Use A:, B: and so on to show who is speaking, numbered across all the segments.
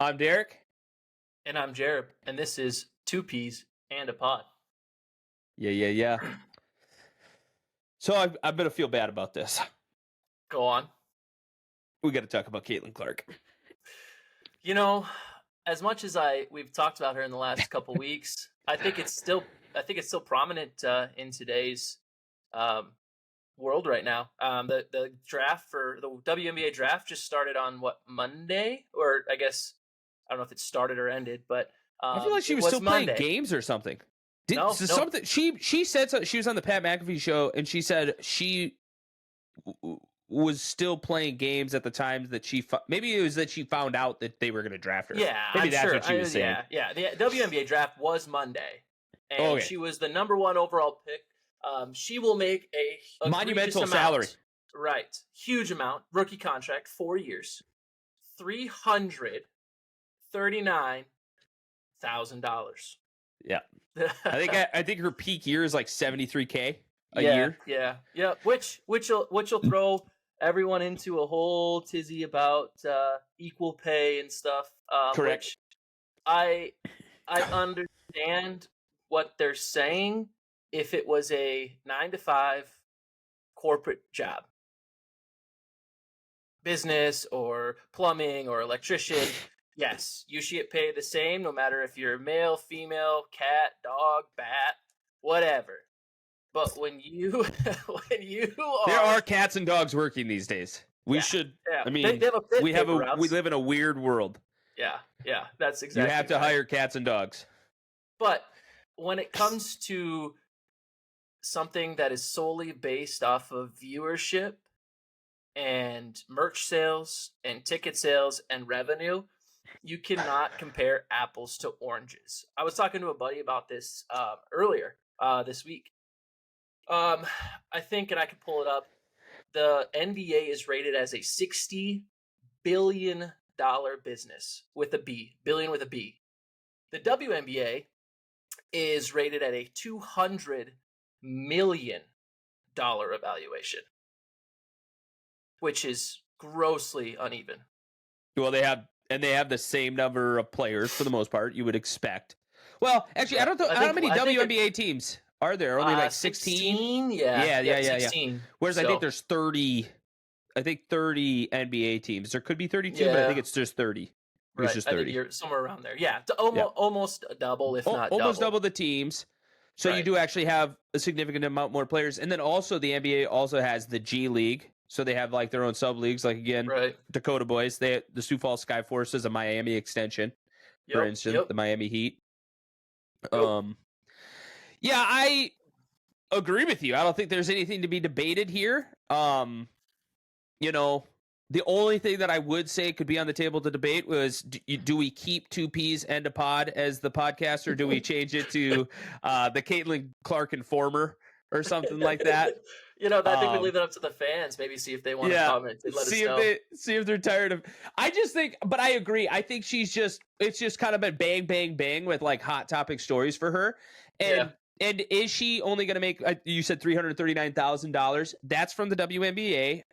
A: I'm Derek.
B: And I'm Jared, and this is Two Peas and a Pod.
A: Yeah. So I'm going to feel bad about this.
B: Go on.
A: We got to talk about Caitlin Clark.
B: You know, as much as we've talked about her in the last couple weeks, I think it's still prominent in today's world right now. The draft for the WNBA draft just started on Monday, or I guess I don't know if it started or ended, but
A: I feel like she was still playing games or something.
B: No.
A: Something she said so, she was on the Pat McAfee show and she said she was still playing games at the time that maybe it was that she found out that they were going to draft her.
B: Yeah,
A: maybe that's what she was saying.
B: Yeah. The WNBA draft was Monday, and she was the number 1 overall pick. She will make a
A: monumental salary,
B: right? Huge amount, rookie contract, 4 years, $339,000.
A: Yeah, I think her peak year is like $73K a year.
B: Yeah. Which will throw everyone into a whole tizzy about equal pay and stuff.
A: Correct.
B: Which I understand what they're saying if it was a 9-to-5 corporate job, business or plumbing or electrician. Yes, you should get paid the same no matter if you're male, female, cat, dog, bat, whatever. But when you
A: there are cats and dogs working these days. We should. Yeah. I mean, we live in a weird world.
B: Yeah, that's exactly.
A: You have to hire cats and dogs.
B: But when it comes to something that is solely based off of viewership and merch sales and ticket sales and revenue, you cannot compare apples to oranges. I was talking to a buddy about this earlier this week. I think, and I can pull it up, the NBA is rated as a $60 billion business with a B, billion with a B. The WNBA is rated at a $200 million evaluation, which is grossly uneven.
A: Well, they have the same number of players for the most part. You would expect. Well, actually, I don't know how many WNBA teams are there. Only like 16?
B: Yeah.
A: 16. Whereas I think there's 30. I think 30 NBA teams. There could be 32, but I think it's just 30.
B: Right.
A: It's just 30.
B: I think you're somewhere around there. Yeah, almost double, if not
A: almost
B: double
A: the teams. So you do actually have a significant amount more players. And then also the NBA also has the G League. So they have like their own sub leagues, like again, Dakota Boys. The Sioux Falls Skyforce is a Miami extension, for instance, the Miami Heat. Yeah, I agree with you. I don't think there's anything to be debated here. The only thing that I would say could be on the table to debate was, do we keep Two Peas and a Pod as the podcast, or do we change it to the Caitlin Clark Informer or something like that?
B: I think we leave it up to the fans. Maybe see if they want to comment and let us know.
A: See if they're tired of. I just think, but I agree. I think it's just kind of been bang, bang, bang with like hot topic stories for her. And is she only going to make? You said $339,000. That's from the WNBA.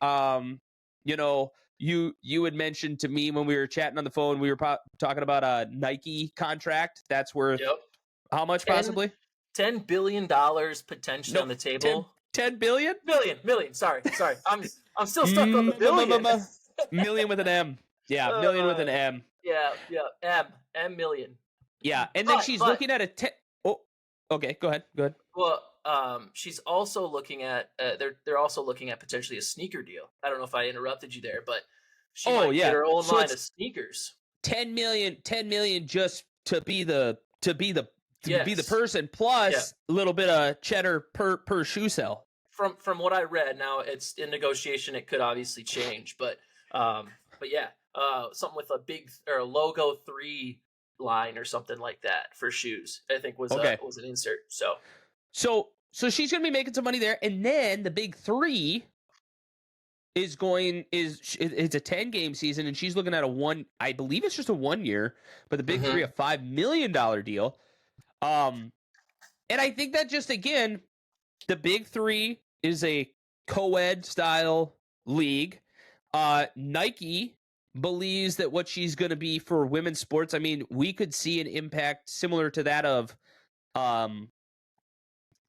A: You had mentioned to me when we were chatting on the phone, we were talking about a Nike contract that's worth how much possibly?
B: $10 billion potentially on the table.
A: 10 billion?
B: Million. Sorry. I'm still stuck on the billion.
A: Million with an M. Yeah, million with an M.
B: Yeah. M million.
A: Yeah, and then she's looking at a 10. Oh, okay. Go ahead.
B: Well, she's also looking at they're also looking at potentially a sneaker deal. I don't know if I interrupted you there, but she might get her own line of sneakers.
A: 10 million just to be the person, plus a little bit of cheddar per shoe sell.
B: From what I read, now it's in negotiation. It could obviously change, but something with a big or a logo 3 line or something like that for shoes, I think was an insert. So she's going to be making some money there. And then the big 3 it's a 10-game season, and she's looking at I believe it's just a 1 year, but the big 3, a $5 million deal. And I think that just, again, the big 3 is a co-ed style league. Nike
A: believes that what she's going to be for women's sports, I mean, we could see an impact similar to that of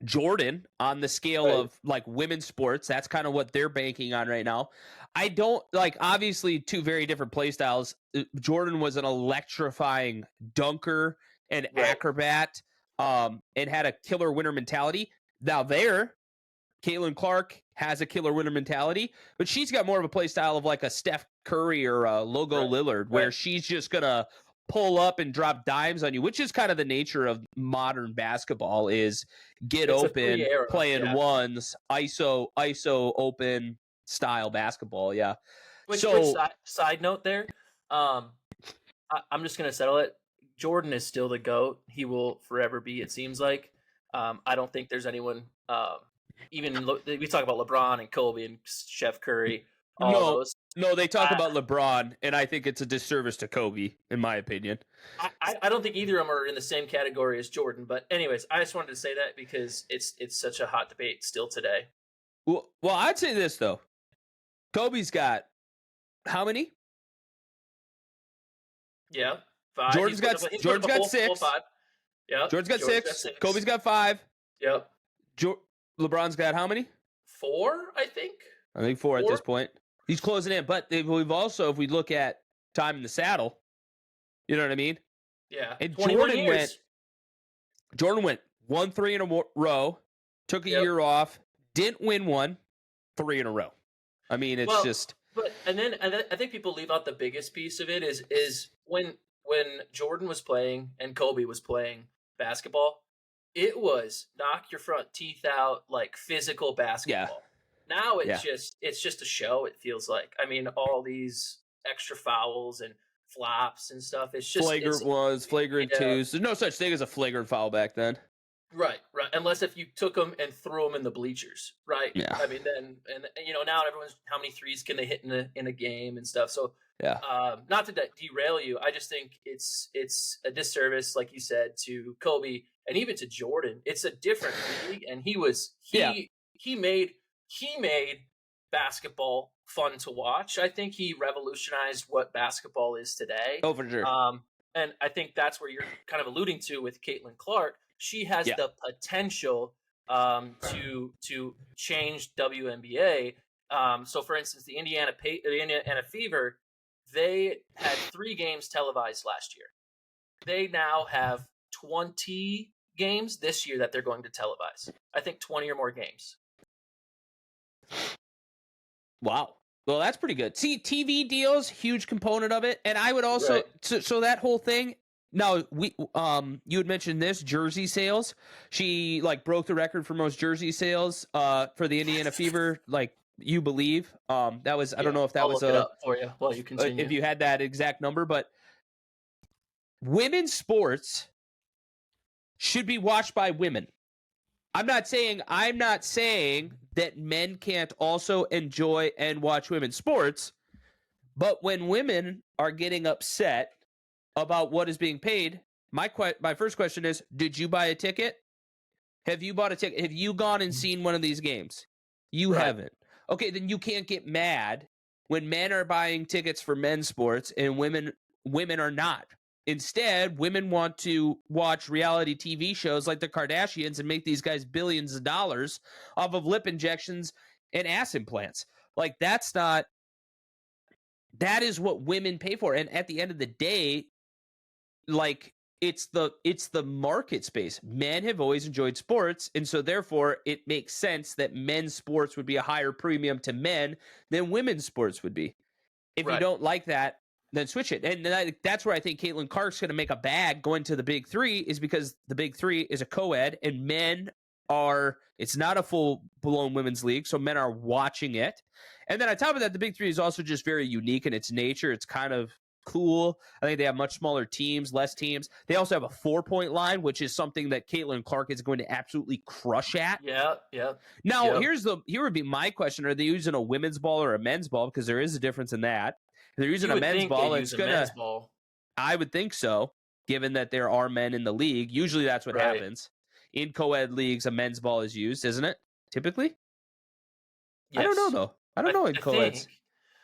A: Jordan on the scale of like women's sports. That's kind of what they're banking on right now. I don't like, obviously, two very different play styles. Jordan was an electrifying dunker and acrobat, and had a killer winner mentality. Now Caitlin Clark has a killer winner mentality, but she's got more of a play style of like a Steph Curry or a Logo Lillard, where she's just gonna pull up and drop dimes on you, which is kind of the nature of modern basketball, is get open, playing ones, ISO open style basketball. Yeah.
B: Which side note there, I'm just going to settle it. Jordan is still the GOAT. He will forever be, it seems like. I don't think there's anyone, even we talk about LeBron and Kobe and Chef Curry, those.
A: No, they talk about LeBron, and I think it's a disservice to Kobe, in my opinion.
B: I don't think either of them are in the same category as Jordan. But anyways, I just wanted to say that because it's such a hot debate still today.
A: Well, I'd say this, though. Kobe's got how many?
B: Yeah, 5.
A: Jordan's got 6.
B: Yeah,
A: Jordan's got 6. Kobe's got 5.
B: Yep.
A: LeBron's got how many?
B: 4, I think.
A: I think 4 at this point. He's closing in, but we've also, if we look at time in the saddle, you know what I mean?
B: Yeah.
A: And Jordan went 1-3 in a row, took a year off, didn't win 1, 3 in a row. I mean, it's just.
B: But and then I think people leave out the biggest piece of it is when Jordan was playing and Kobe was playing basketball, it was knock your front teeth out, like physical basketball. Yeah. Now it's just a show, it feels like. I mean, all these extra fouls and flops and stuff. It's just
A: flagrant twos. There's no such thing as a flagrant foul back then.
B: Right. Unless if you took them and threw them in the bleachers, right?
A: Yeah.
B: I mean, then now everyone's how many threes can they hit in a game and stuff. So not to derail you, I just think it's a disservice, like you said, to Kobe and even to Jordan. It's a different league, and he made basketball fun to watch. I think he revolutionized what basketball is today.
A: Oh, for sure.
B: And I think that's where you're kind of alluding to with Caitlin Clark. She has the potential to change WNBA. So, for instance, the Indiana Fever, they had 3 games televised last year. They now have 20 games this year that they're going to televise. I think 20 or more games.
A: Wow. Well, that's pretty good. See, TV deals, huge component of it. And I would also, so that whole thing, now you had mentioned this, jersey sales. She broke the record for most jersey sales for the Indiana Fever, you believe. That was, I don't know if that
B: I'll
A: was
B: look it up for you while you continue.
A: If you had that exact number, but women's sports should be watched by women. I'm not saying that men can't also enjoy and watch women's sports, but when women are getting upset about what is being paid, my first question is, did you buy a ticket? Have you bought a ticket? Have you gone and seen one of these games? You haven't. Okay, then you can't get mad when men are buying tickets for men's sports and women are not. Instead, women want to watch reality TV shows like the Kardashians and make these guys billions of dollars off of lip injections and ass implants. That is what women pay for. And at the end of the day, it's the market space. Men have always enjoyed sports, and so therefore it makes sense that men's sports would be a higher premium to men than women's sports would be. If you don't like that, then switch it. And that's where I think Caitlin Clark's going to make a bag going to the Big Three, is because the Big Three is a co-ed, and it's not a full-blown women's league, so men are watching it. And then on top of that, the Big Three is also just very unique in its nature. It's kind of cool. I think they have much smaller teams, less teams. They also have a 4-point line, which is something that Caitlin Clark is going to absolutely crush at.
B: Yeah.
A: Now, here would be my question. Are they using a women's ball or a men's ball? Because there is a difference in that. If they're using a men's ball, it's going to... I would think so, given that there are men in the league. Usually that's what happens. In co-ed leagues, a men's ball is used, isn't it? Typically? Yes. I don't know, though. I don't know in co-eds.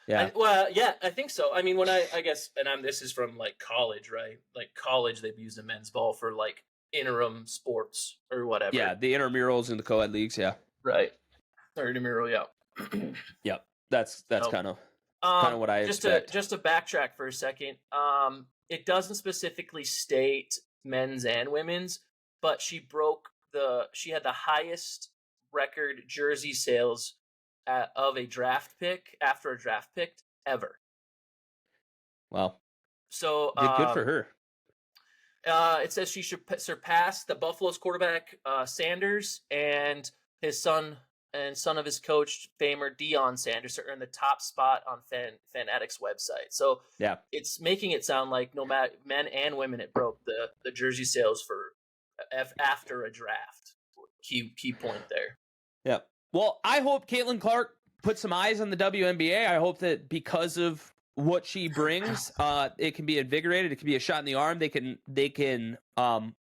A: Yeah.
B: I think so. I mean, when I guess, and this is from like college, right? Like college, they've used a men's ball for like interim sports or whatever.
A: Yeah, the intramurals and the co-ed leagues, yeah.
B: Right. Or intramural, yeah.
A: Yep. That's
B: So,
A: kind of what I expect.
B: Just to backtrack for a second, it doesn't specifically state men's and women's, but she had the highest record jersey sales of a draft pick after a draft pick ever.
A: Wow.
B: So
A: good for her.
B: It says she should surpass the Buffalo's quarterback Sanders and his son of his coach, famer Deion Sanders, are in the top spot on Fanatics website. So
A: yeah,
B: it's making it sound like no matter men and women, it broke the jersey sales for after a draft. Key point there.
A: Yeah. Well, I hope Caitlin Clark puts some eyes on the WNBA. I hope that because of what she brings, it can be invigorated. It can be a shot in the arm.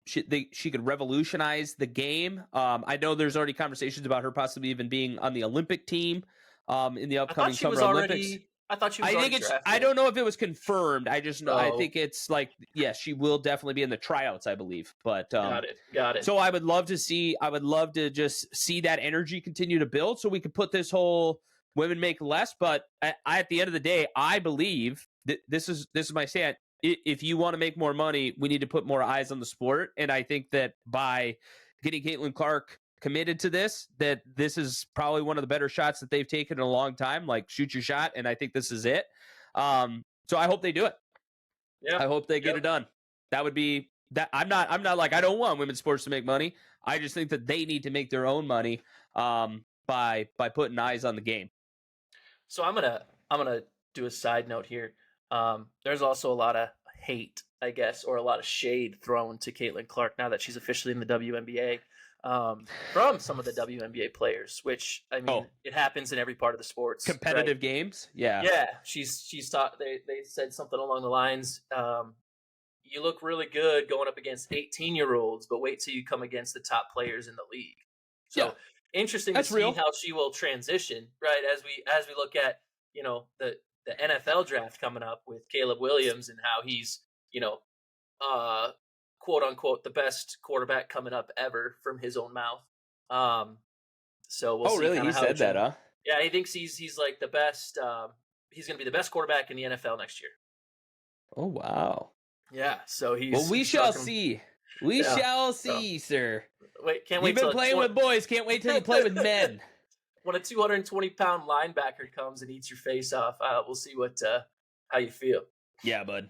A: She could revolutionize the game. I know there's already conversations about her possibly even being on the Olympic team in the upcoming Summer Olympics.
B: I thought she was already drafted.
A: I don't know if it was confirmed. I just know. I think it's like, yes, she will definitely be in the tryouts, I believe. But
B: got it.
A: So I would love to just see that energy continue to build, so we could put this whole women make less. But at the end of the day, I believe that this is my stand. If you want to make more money, we need to put more eyes on the sport. And I think that by getting Caitlin Clark committed to this, that this is probably one of the better shots that they've taken in a long time. Like, shoot your shot, and I think this is it. So I hope they do it. Yeah, I hope they get it done. That would be that. I'm not like, I don't want women's sports to make money. I just think that they need to make their own money by putting eyes on the game.
B: So I'm gonna do a side note here. There's also a lot of hate, I guess, or a lot of shade thrown to Caitlin Clark now that she's officially in the WNBA. From some of the WNBA players, which, I mean, it happens in every part of the sports.
A: Competitive games? Yeah.
B: Yeah. She's taught, they said something along the lines, you look really good going up against 18-year-olds, but wait till you come against the top players in the league. So interesting to see how she will transition, right? As we look at, the NFL draft coming up with Caleb Williams and how he's, quote unquote, the best quarterback coming up ever from his own mouth. So we'll see.
A: Really? He said that, huh?
B: Yeah, he thinks he's like the best. He's going to be the best quarterback in the NFL next year.
A: Oh, wow.
B: Yeah. So he's.
A: Well, we shall see. We shall see, sir.
B: Wait, can't wait.
A: You've been playing with boys. Can't wait till you play with men.
B: When a 220-pound linebacker comes and eats your face off, we'll see how you feel.
A: Yeah, bud.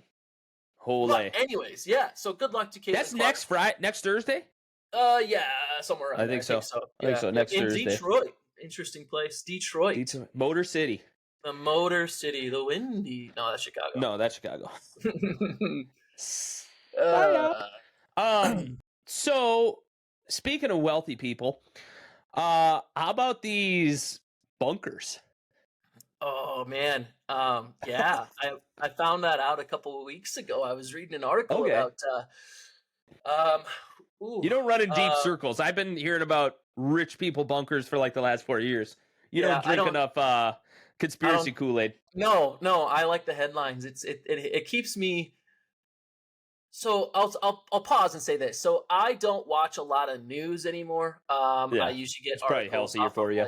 A: Holy.
B: Anyways, yeah. So good luck to Caitlin.
A: That's Clark. Next Thursday.
B: Yeah, somewhere around
A: I think so. I think so. Next Thursday.
B: In Detroit, interesting place. Detroit.
A: Motor City.
B: The Motor City, the windy. No, that's Chicago.
A: No, that's Chicago. So speaking of wealthy people, how about these bunkers?
B: Oh man, yeah, I found that out a couple of weeks ago. I was reading an article about.
A: You don't run in deep circles. I've been hearing about rich people bunkers for like the last 4 years. You don't drink enough conspiracy Kool-Aid.
B: No, I like the headlines. It keeps me. So I'll pause and say this. So I don't watch a lot of news anymore. I usually get
A: it's probably healthier for you.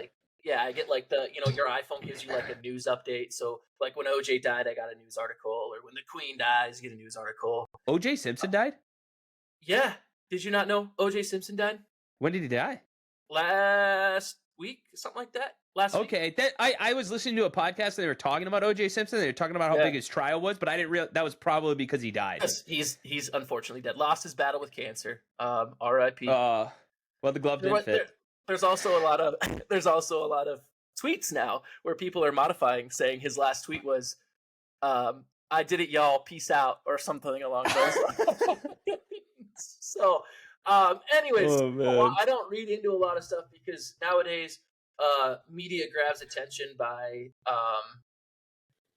B: I get like your iPhone gives you like a news update. So like when OJ died, I got a news article, or when the Queen dies, you get a news article.
A: OJ Simpson died?
B: Yeah. Did you not know OJ Simpson died?
A: When did he die?
B: Last week, something like that.
A: Week. I was listening to a podcast and they were talking about OJ Simpson. They were talking about how big his trial was, but I didn't realize that was probably because he died.
B: He's unfortunately dead. Lost his battle with cancer. R.I.P.
A: Well, the glove didn't fit.
B: There's also a lot of tweets now where people are modifying, saying his last tweet was, "I did it, y'all. Peace out," or something along those lines. So, anyways, I don't read into a lot of stuff because nowadays, media grabs attention by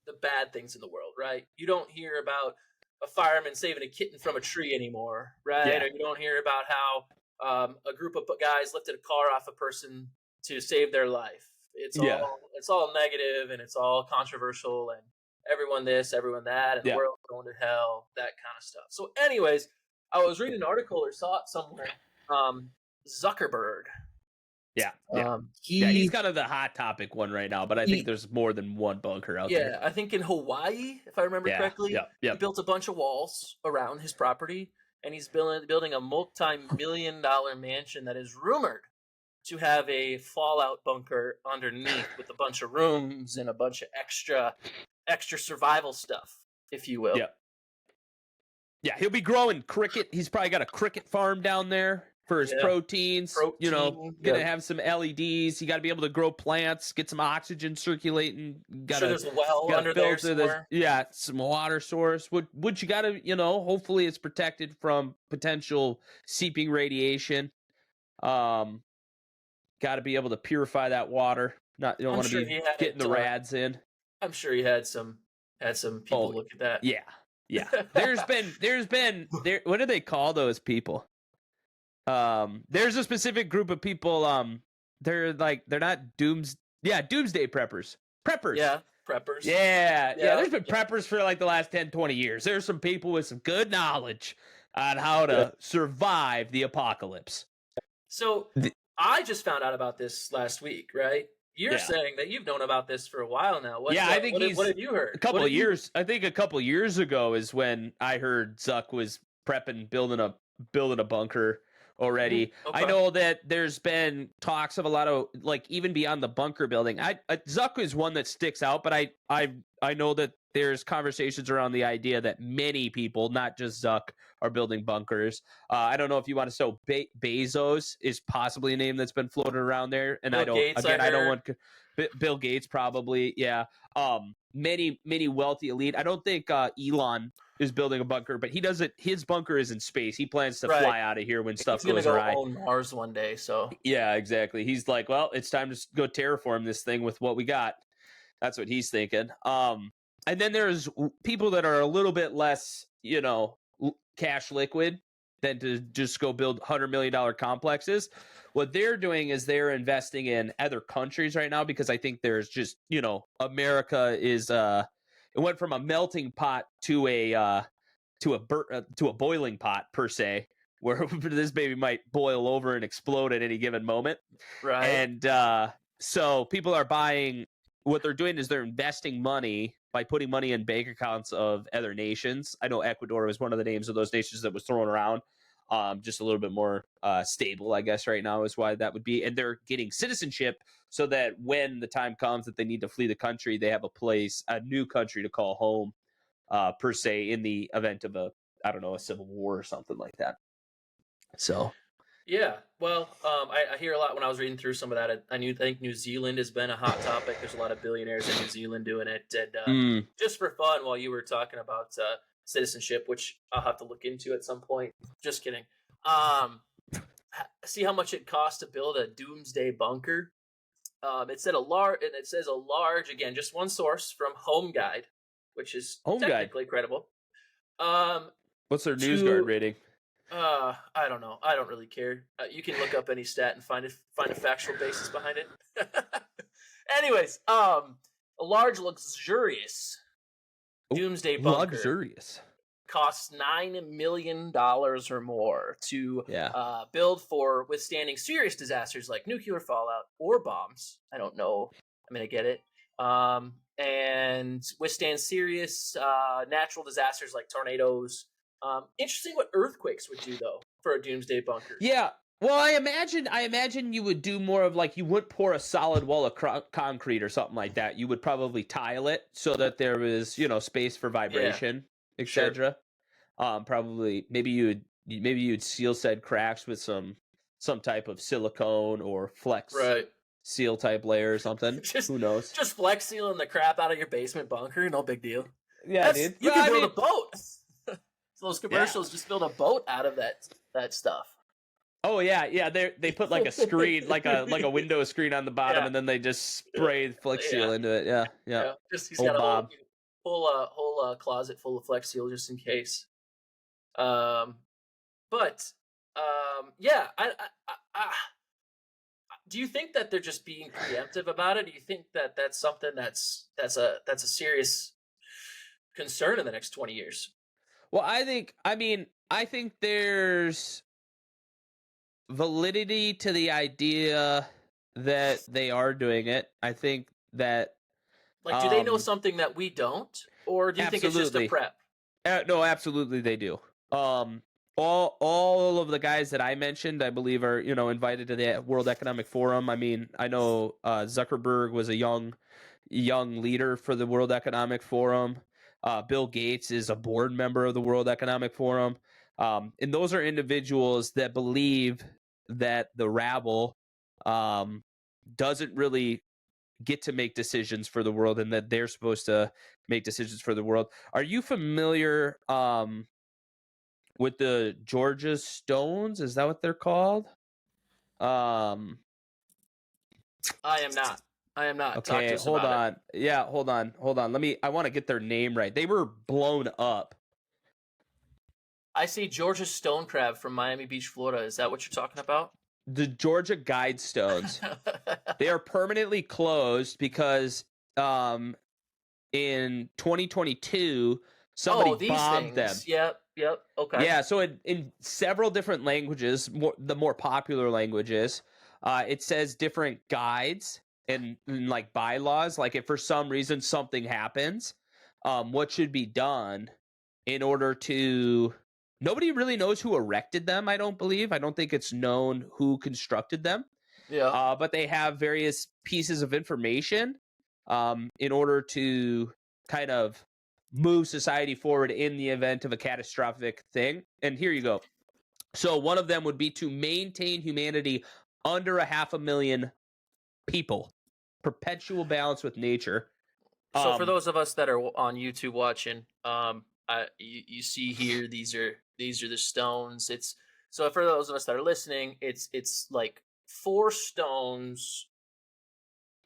B: the bad things in the world, right? You don't hear about a fireman saving a kitten from a tree anymore, right? Yeah. Or you don't hear about how a group of guys lifted a car off a person to save their life. It's all negative and it's all controversial and everyone this, everyone that, and the world going to hell, that kind of stuff. So, anyways, I was reading an article or saw it somewhere. Zuckerberg.
A: He's kind of the hot topic one right now, but I think there's more than one bunker out there.
B: Yeah, I think in Hawaii, if I remember correctly, he built a bunch of walls around his property, and he's building a multi-million-dollar mansion that is rumored to have a fallout bunker underneath with a bunch of rooms and a bunch of extra survival stuff, if you will.
A: Yeah, he'll be growing cricket. He's probably got a cricket farm down there for his proteins. Gonna have some LEDs. You got to be able to grow plants, get some oxygen circulating.
B: There's a well under there somewhere.
A: Some water source. What you got to, hopefully it's protected from potential seeping radiation. Got to be able to purify that water. You don't want to be getting the rads in.
B: I'm sure he had some people look at that.
A: Yeah. There's been what do they call those people? There's a specific group of people. They're not doomsday preppers.
B: Yeah, preppers.
A: Yeah. There's been preppers for like the last 10, 20 years. There's some people with some good knowledge on how to survive the apocalypse.
B: So I just found out about this last week, right? You're saying that you've known about this for a while now. What have you heard?
A: A couple of years. I think a couple of years ago is when I heard Zuck was prepping, building a bunker already.
B: Okay.
A: I know that there's been talks of a lot of, like, even beyond the bunker building. Zuck is one that sticks out, but I know that there's conversations around the idea that many people, not just Zuck, are building bunkers. I don't know if you want to. So Bezos is possibly a name that's been floated around there, and I don't want Bill Gates probably. Yeah. Many wealthy elite. I don't think Elon is building a bunker, but he doesn't. His bunker is in space. He plans to fly out of here when stuff goes awry.
B: He's gonna go own Mars one day. So
A: yeah, exactly. He's like, well, it's time to go terraform this thing with what we got. That's what he's thinking. And then there's people that are a little bit less, cash liquid than to just go build $100 million complexes. What they're doing is they're investing in other countries right now because I think there's just, America is it went from a melting pot to a boiling pot per se, where this baby might boil over and explode at any given moment.
B: Right.
A: And so people are buying. What they're doing is they're investing money by putting money in bank accounts of other nations. I know Ecuador was one of the names of those nations that was thrown around. Just a little bit more stable, I guess, right now is why that would be. And they're getting citizenship so that when the time comes that they need to flee the country, they have a new country to call home, per se, in the event of a civil war or something like that. So.
B: Yeah, well, I hear a lot when I was reading through some of that. I think New Zealand has been a hot topic. There's a lot of billionaires in New Zealand doing it. And just for fun, while you were talking about citizenship, which I'll have to look into at some point. Just kidding. See how much it costs to build a doomsday bunker. It says a large, again, just one source from Home Guide, which is technically credible.
A: What's their NewsGuard rating?
B: I don't know. I don't really care. You can look up any stat and find a factual basis behind it. Anyways, a large, luxurious doomsday bunker costs $9 million or more to build for withstanding serious disasters like nuclear fallout or bombs. I don't know. I'm gonna get it. And withstand serious natural disasters like tornadoes. Interesting what earthquakes would do though for a doomsday bunker.
A: Yeah. Well, I imagine you would do more of like, you wouldn't pour a solid wall of concrete or something like that. You would probably tile it so that there was, space for vibration, etc. Sure. Probably maybe you'd seal said cracks with some type of silicone or flex seal type layer or something. Who knows?
B: Just flex sealing the crap out of your basement bunker, no big deal.
A: Yeah, dude.
B: You can build a boat. So those commercials just build a boat out of that stuff.
A: Oh yeah. They put like a screen, like a window screen on the bottom, and then they just spray Flex Seal into it. Yeah.
B: Just he's got a whole closet full of Flex Seal just in case. Do you think that they're just being preemptive about it? Do you think that that's something that's a serious concern in the next 20 years?
A: Well, I think there's validity to the idea that they are doing it. I think that
B: Like, do they know something that we don't, or do you think it's just a
A: absolutely.
B: prep?
A: No, absolutely they do. All of the guys that I mentioned, I believe, are invited to the World Economic Forum. I mean, I know Zuckerberg was a young leader for the World Economic Forum. Bill Gates is a board member of the World Economic Forum, and those are individuals that believe that the rabble doesn't really get to make decisions for the world, and that they're supposed to make decisions for the world. Are you familiar with the Georgia Stones? Is that what they're called?
B: I am not.
A: Okay,
B: Talk to us
A: hold
B: about it.
A: on. Yeah, hold on. I want to get their name right. They were blown up.
B: I see Georgia stone crab from Miami Beach, Florida. Is that what you're talking about?
A: The Georgia Guidestones. They are permanently closed because in 2022 somebody bombed them.
B: Yep. Okay.
A: Yeah, so in several different languages, the more popular languages, it says different guides and like bylaws. Like if for some reason something happens, what should be done in order to. Nobody really knows who erected them. I don't believe. I don't think it's known who constructed them.
B: Yeah.
A: But they have various pieces of information in order to kind of move society forward in the event of a catastrophic thing. And here you go. So one of them would be to maintain humanity under 500,000 people, perpetual balance with nature.
B: So for those of us that are on YouTube watching, you see here these are the stones. It's so for those of us that are listening, it's like 4 stones,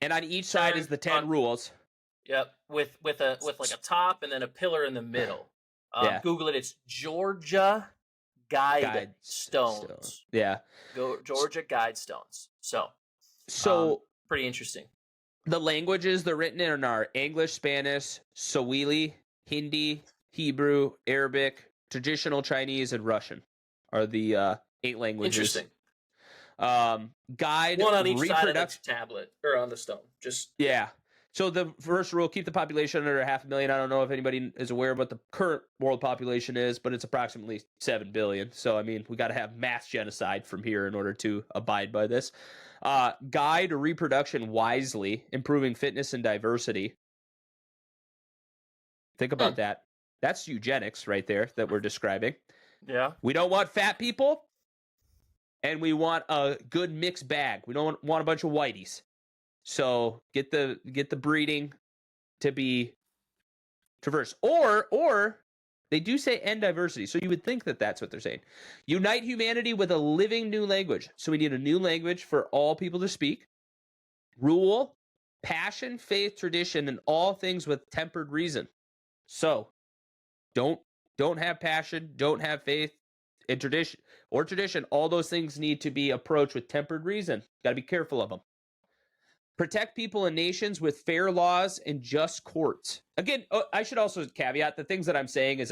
A: and on each side is the 10 rules.
B: Yep, with like a top and then a pillar in the middle.
A: Yeah.
B: Google it. It's Georgia Guidestones.
A: Yeah.
B: Go Georgia Guidestones.
A: So
B: pretty interesting.
A: The languages they're written in are English, Spanish, Swahili, Hindi, Hebrew, Arabic, traditional Chinese, and Russian are the 8 languages.
B: Interesting.
A: Guide
B: one on each side of the tablet or on the stone. Just
A: yeah. So the first rule: keep the population under 500,000. I don't know if anybody is aware of what the current world population is, but it's approximately 7 billion. So I mean, we got to have mass genocide from here in order to abide by this. Guide reproduction wisely, improving fitness and diversity. Think about that. That's eugenics right there that we're describing.
B: Yeah.
A: We don't want fat people, and we want a good mixed bag. We don't want a bunch of whiteys. So get the breeding to be diverse. Or they do say end diversity. So you would think that that's what they're saying. Unite humanity with a living new language. So we need a new language for all people to speak. Rule, passion, faith, tradition, and all things with tempered reason. So don't have passion, don't have faith, and tradition. All those things need to be approached with tempered reason. Got to be careful of them. Protect people and nations with fair laws and just courts. Again, I should also caveat the things that I'm saying is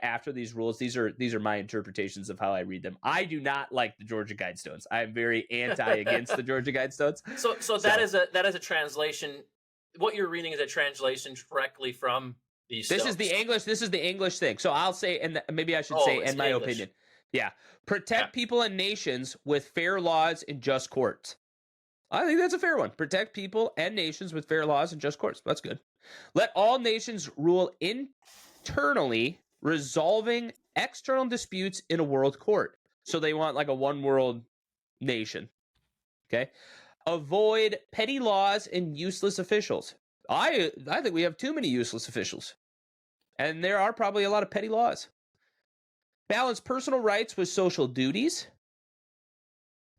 A: after these rules. These are my interpretations of how I read them. I do not like the Georgia Guidestones. I am very anti against the Georgia Guidestones.
B: So that is a translation. What you're reading is a translation directly from these stones.
A: This is the English thing. So I'll say, and maybe I should say, in my opinion, yeah, protect people and nations with fair laws and just courts. I think that's a fair one. Protect people and nations with fair laws and just courts. That's good. Let all nations rule internally, resolving external disputes in a world court. So they want like a one world nation. Okay. Avoid petty laws and useless officials. I think we have too many useless officials. And there are probably a lot of petty laws. Balance personal rights with social duties.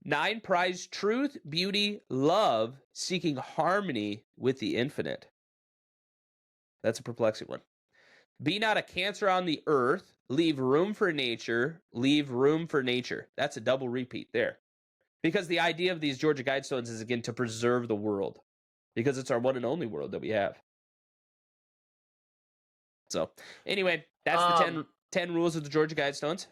A: 9, prize truth, beauty, love, seeking harmony with the infinite. That's a perplexing one. Be not a cancer on the earth. Leave room for nature. Leave room for nature. That's a double repeat there. Because the idea of these Georgia Guidestones is, again, to preserve the world. Because it's our one and only world that we have. So, anyway, that's the 10 rules of the Georgia Guidestones.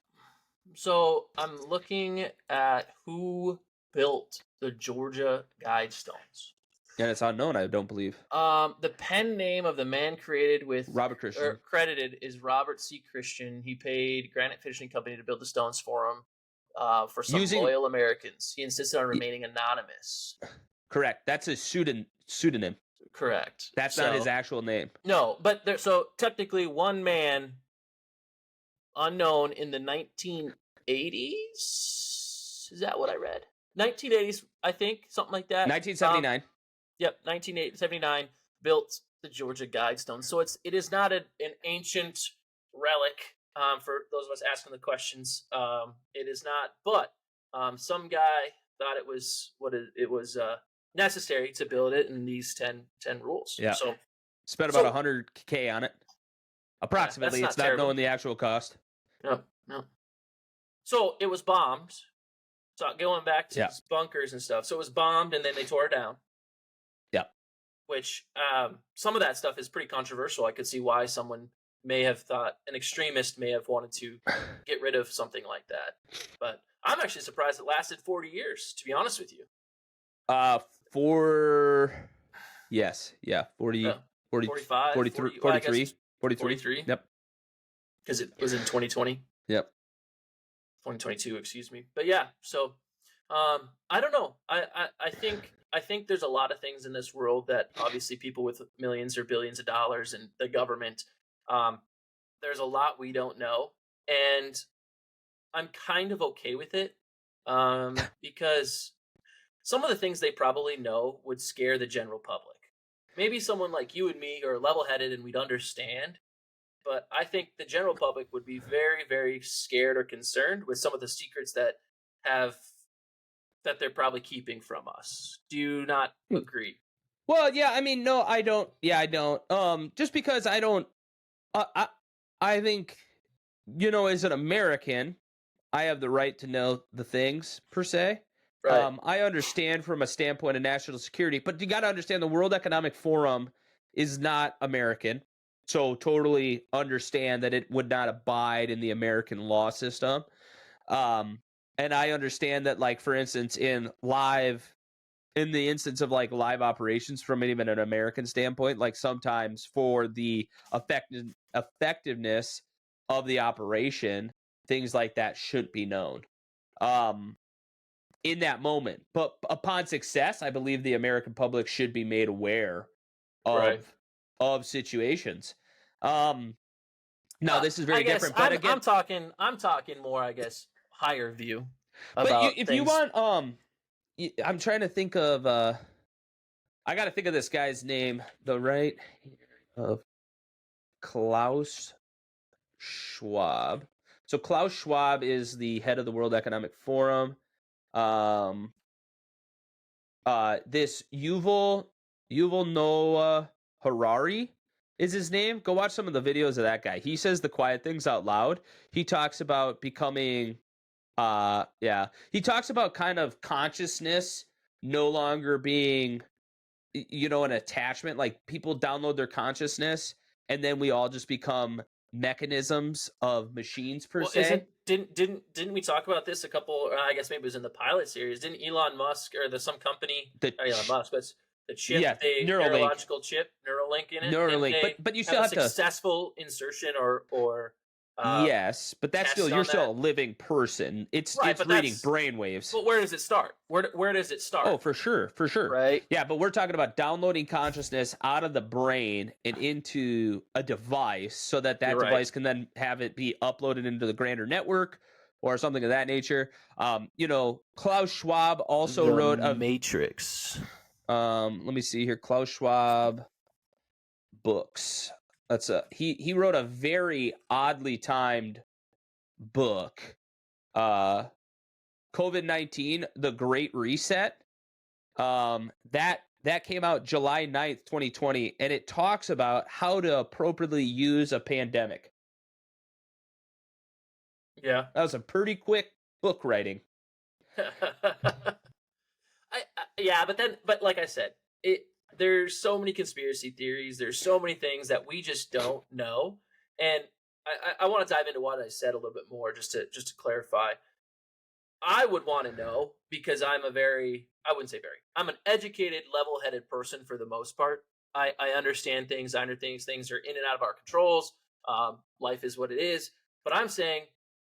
B: So, I'm looking at who built the Georgia Guidestones.
A: And it's unknown, I don't believe.
B: The pen name of the man credited is Robert C. Christian. He paid Granite Finishing Company to build the stones for him. For some loyal Americans. He insisted on remaining anonymous.
A: Correct. That's a pseudonym.
B: Correct.
A: That's not his actual name.
B: No, but so technically one man, unknown, in the 1980s. Is that what I read? 1980s, I think, something like that.
A: 1979.
B: Yep, 1979 built the Georgia Guidestone. So it is not an ancient relic. For those of us asking the questions, it is not. But some guy thought it was necessary to build it in these 10 rules.
A: Yeah.
B: So
A: spent about $100K on it, approximately. It's not knowing the actual cost.
B: No. So it was bombed. So going back to bunkers and stuff. So it was bombed, and then they tore it down.
A: Yeah.
B: Which some of that stuff is pretty controversial. I could see why someone may have thought, an extremist may have wanted to get rid of something like that. But I'm actually surprised it lasted 40 years, to be honest with you.
A: 40,
B: 45,
A: 43.
B: 43.
A: Yep.
B: Because it was in 2020.
A: Yep.
B: 2022, excuse me. But yeah, so I don't know. I think there's a lot of things in this world that obviously people with millions or billions of dollars and the government, there's a lot we don't know, and I'm kind of okay with it, because some of the things they probably know would scare the general public. Maybe someone like you and me are level-headed and we'd understand, but I think the general public would be very, very scared or concerned with some of the secrets that they're probably keeping from us. Do you not agree?
A: Well, yeah, I mean, no, I don't. Yeah, I don't. Just because I don't. I think, as an American, I have the right to know the things, per se.
B: Right.
A: I understand from a standpoint of national security, but you got to understand the World Economic Forum is not American. So totally understand that it would not abide in the American law system. And I understand that, like, for instance, in the instance of like live operations from even an American standpoint, like sometimes for the effectiveness of the operation, things like that shouldn't be known in that moment. But upon success, I believe the American public should be made aware of situations. Now this is very different, but again,
B: I'm talking more, I guess, higher view.
A: But if you want, I'm trying to think of. I got to think of this guy's name. The right of Klaus Schwab. So Klaus Schwab is the head of the World Economic Forum. This Yuval Noah Harari is his name. Go watch some of the videos of that guy. He says the quiet things out loud. He talks about becoming. He talks about kind of consciousness no longer being, an attachment. Like people download their consciousness, and then we all just become mechanisms of machines per se.
B: Didn't we talk about this a couple? I guess maybe it was in the pilot series. Didn't Elon Musk or some company? Elon Musk, but the chip, neurological chip, Neuralink in it.
A: Neuralink, but you still have
B: successful insertion or.
A: Yes, but that's you're still a living person. It's reading brainwaves.
B: But where does it start? Where does it start?
A: Oh, for sure.
B: Right.
A: Yeah, but we're talking about downloading consciousness out of the brain and into a device, so that device can then have it be uploaded into the grander network or something of that nature. Klaus Schwab also wrote a
B: Matrix.
A: Let me see here. Klaus Schwab books. He wrote a very oddly timed book, COVID-19, The Great Reset. That came out July 9th, 2020, and it talks about how to appropriately use a pandemic.
B: Yeah.
A: That was a pretty quick book writing.
B: but like I said, there's so many conspiracy theories. There's so many things that we just don't know, and I want to dive into what I said a little bit more, just to clarify. I would want to know because I wouldn't say very, I'm an educated, level headed person for the most part. I understand things. I understand things are in and out of our controls. Life is what it is. But I'm saying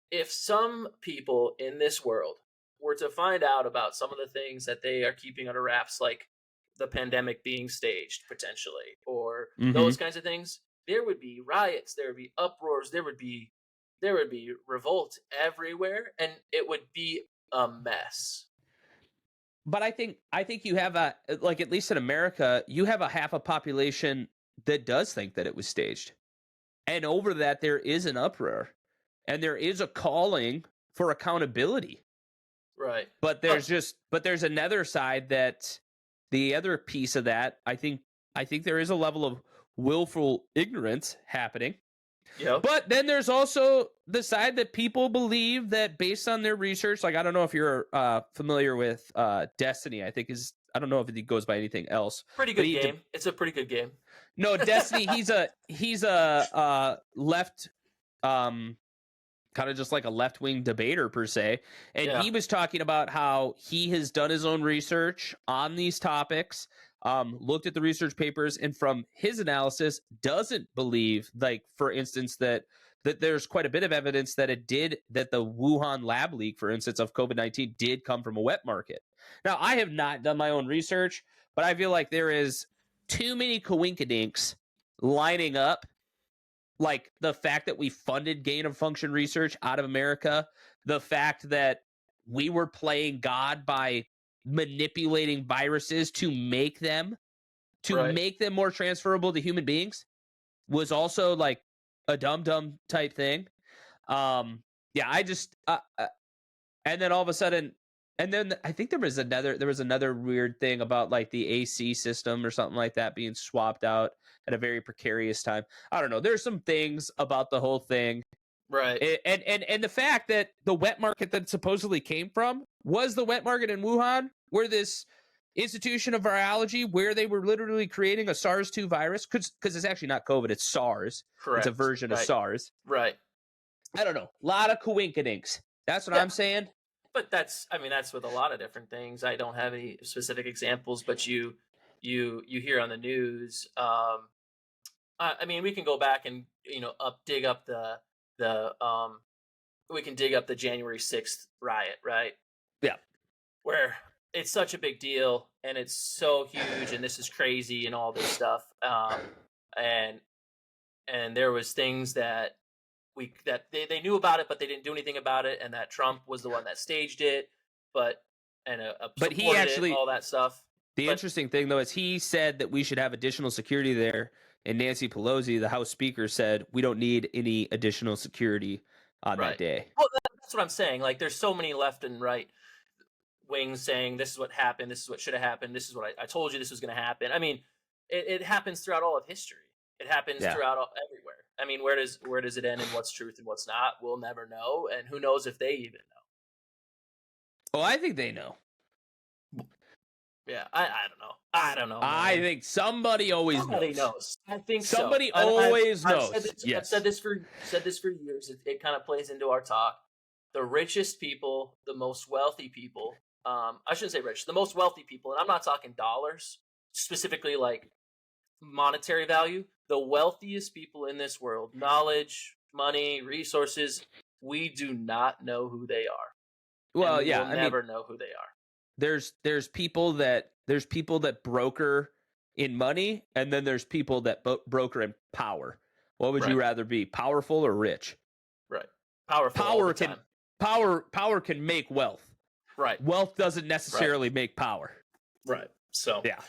B: if some people in this world were to find out about some of the things that they are keeping under wraps, like the pandemic being staged potentially, or those kinds of things, there would be riots, there would be uproars, there would be revolt everywhere, and it would be a mess.
A: But I think you have at least in America, you have a half a population that does think that it was staged. And over that, there is an uproar. And there is a calling for accountability.
B: Right.
A: But there's another side that the other piece of that, I think there is a level of willful ignorance happening.
B: Yeah.
A: But then there's also the side that people believe that based on their research, like I don't know if you're familiar with Destiny, I don't know if it goes by anything else.
B: Pretty good game. It's a pretty good game.
A: No, Destiny, he's a left kind of just like a left-wing debater per se. And he was talking about how he has done his own research on these topics, looked at the research papers, and from his analysis doesn't believe, like, for instance, that there's quite a bit of evidence that that the Wuhan lab leak, for instance, of COVID-19 did come from a wet market. Now, I have not done my own research, but I feel like there is too many coinkydinks lining up. Like the fact that we funded gain of function research out of America, the fact that we were playing God by manipulating viruses to make them more transferable to human beings was also like a dumb type thing. I just and then all of a sudden, and then I think there was another weird thing about like the AC system or something like that being swapped out at a very precarious time. I don't know. There's some things about the whole thing.
B: Right.
A: And the fact that the wet market that supposedly came from was the wet market in Wuhan, where this institution of virology, where they were literally creating a SARS-2 virus, because it's actually not COVID, it's SARS.
B: Correct.
A: It's a version of SARS.
B: Right.
A: I don't know. A lot of coinkydinks. That's what I'm saying.
B: But that's with a lot of different things. I don't have any specific examples, but you hear on the news. I mean, we can go back and dig up we can dig up the January 6th riot, right?
A: Yeah.
B: Where it's such a big deal and it's so huge and this is crazy and all this stuff. And there was things that they knew about it, but they didn't do anything about it, and that Trump was the one that staged it, but he actually all that stuff.
A: Interesting thing though is he said that we should have additional security there, and Nancy Pelosi, the House Speaker, said we don't need any additional security on that day.
B: Well, that's what I'm saying. Like, there's so many left and right wings saying this is what happened, this is what should have happened, this is what I told you this was going to happen. I mean, it happens throughout all of history. It happens throughout everywhere. I mean, where does it end and what's truth and what's not? We'll never know, and who knows if they even know.
A: Oh, I think they know.
B: Yeah, I don't know. Man.
A: I think somebody always
B: knows. I think
A: somebody always knows.
B: I've said this for years. It kind of plays into our talk. The richest people, the most wealthy people. I shouldn't say rich. The most wealthy people, and I'm not talking dollars, specifically like monetary value. The wealthiest people in this world, knowledge, money, resources, we do not know who they are.
A: Well,
B: we'll never know who they are.
A: There's people that broker in money, and then there's people that broker in power. What would you rather be, powerful or rich?
B: Right. Power
A: can make wealth.
B: Right.
A: Wealth doesn't necessarily make power.
B: Right. So
A: yeah.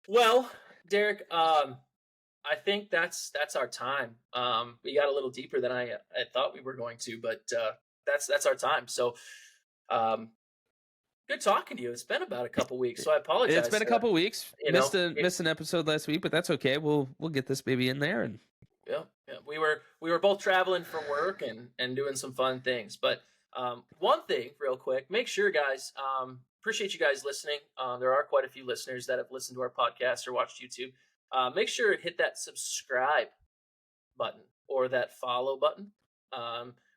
B: Well, Derek, I think that's our time. We got a little deeper than I thought we were going to, but that's our time. So good talking to you. It's been about a couple weeks, so I apologize.
A: It's been a couple weeks. Missed an episode last week, but that's okay. We'll get this baby in there. And
B: yeah. We were both traveling for work and doing some fun things. But one thing, real quick, make sure, guys, appreciate you guys listening. There are quite a few listeners that have listened to our podcast or watched YouTube. Make sure to hit that subscribe button or that follow button.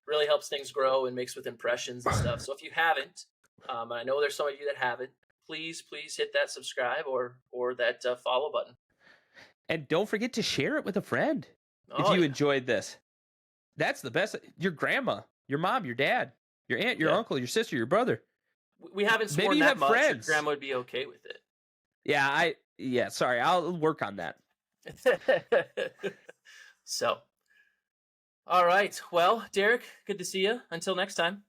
B: Really helps things grow and makes with impressions and stuff. So if you haven't, I know there's some of you that haven't, please hit that subscribe or that follow button.
A: And don't forget to share it with a friend if you enjoyed this. That's the best. Your grandma, your mom, your dad, your aunt, your uncle, your sister, your brother.
B: We haven't sworn
A: Maybe you
B: that
A: have
B: much.
A: friends.
B: Your grandma would be okay with it.
A: Yeah, sorry. I'll work on that.
B: So, all right. Well, Derek, good to see you. Until next time.